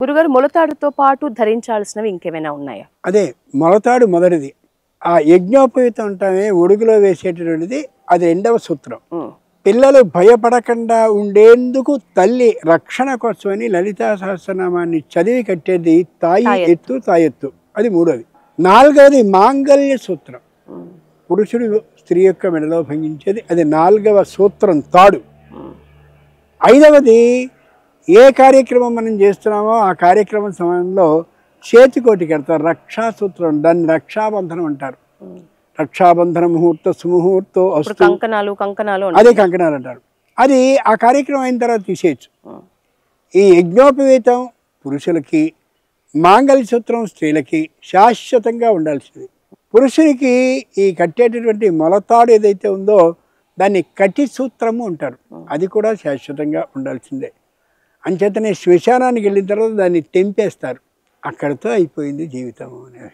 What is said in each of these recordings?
గురుగారు మొలతాడుతో పాటు ధరించాల్సినవి ఇంకేమైనా ఉన్నాయా? అదే మొలతాడు మొదటిది. ఆ యజ్ఞోపవీతం అంటామే ఒడుగులో వేసేటటువంటిది, అది రెండవ సూత్రం. పిల్లలు భయపడకుండా ఉండేందుకు తల్లి రక్షణ కోసమని లలితా సహస్రనామాన్ని చదివి కట్టేది తాయి ఎత్తు తాయెత్తు, అది మూడోది. నాలుగవది మాంగళ్య సూత్రం, పురుషుడు స్త్రీ యొక్క మెడలో భంగించేది, అది నాలుగవ సూత్రం తాడు. ఐదవది ఏ కార్యక్రమం మనం చేస్తున్నామో ఆ కార్యక్రమం సమయంలో చేతికోటి కడతారు, రక్షాసూత్రం, దాన్ని రక్షాబంధనం అంటారు. రక్షాబంధన ముహూర్త సుముహూర్తో కంకణాలు అదే కంకణాలు అంటారు. అది ఆ కార్యక్రమం అయిన తర్వాత తీసేయచ్చు. ఈ యజ్ఞోపవీతం పురుషులకి, మాంగళ్య సూత్రం స్త్రీలకి శాశ్వతంగా ఉండాల్సింది. పురుషునికి ఈ కట్టేటటువంటి మొలతాడు ఏదైతే ఉందో దాన్ని కటి సూత్రము అంటారు, అది కూడా శాశ్వతంగా ఉండాల్సిందే. అంచేతనే శ్మశానానికి వెళ్ళిన తర్వాత దాన్ని తెంపేస్తారు, అక్కడితో అయిపోయింది జీవితం అనే.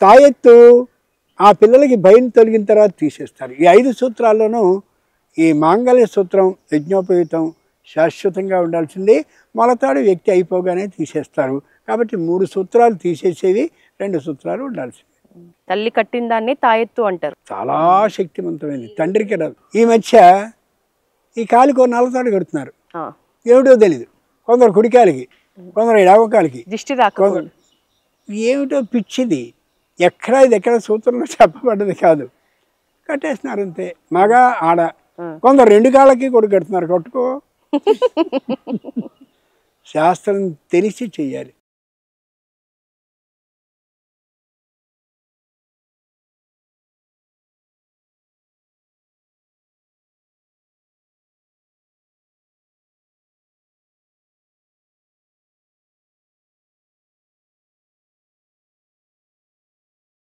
తాయెత్తు ఆ పిల్లలకి భయం తొలగిన తర్వాత తీసేస్తారు. ఈ 5 సూత్రాల్లోనూ ఈ మాంగళ్య సూత్రం యజ్ఞోపవీతం శాశ్వతంగా ఉండాల్సింది, మొలతాడు వ్యక్తి అయిపోగానే తీసేస్తారు. కాబట్టి 3 సూత్రాలు తీసేసేవి, 2 సూత్రాలు ఉండాల్సింది. తల్లి కట్టిన దాన్ని తాయెత్తు అంటారు. చాలా శక్తివంతమైంది, తండ్రికి రాదు. ఈ మధ్య ఈ కాలికి నల్లతాడు కడుతున్నారు, ఏమిటో తెలీదు. కొందరు కుడికాలికి, కొందరు ఎడవకాలికి, దిష్టి రాకుండా. ఏమిటో పిచ్చిది, ఎక్కడ ఇది ఎక్కడ సూత్రంలో చెప్పబడ్డది కాదు, కట్టేస్తున్నారు అంతే. మగ ఆడ. కొందరు 2 కాళ్ళకి కొడుకు కడుతున్నారు, కట్టుకో. శాస్త్రం తెలిసి చెయ్యాలి.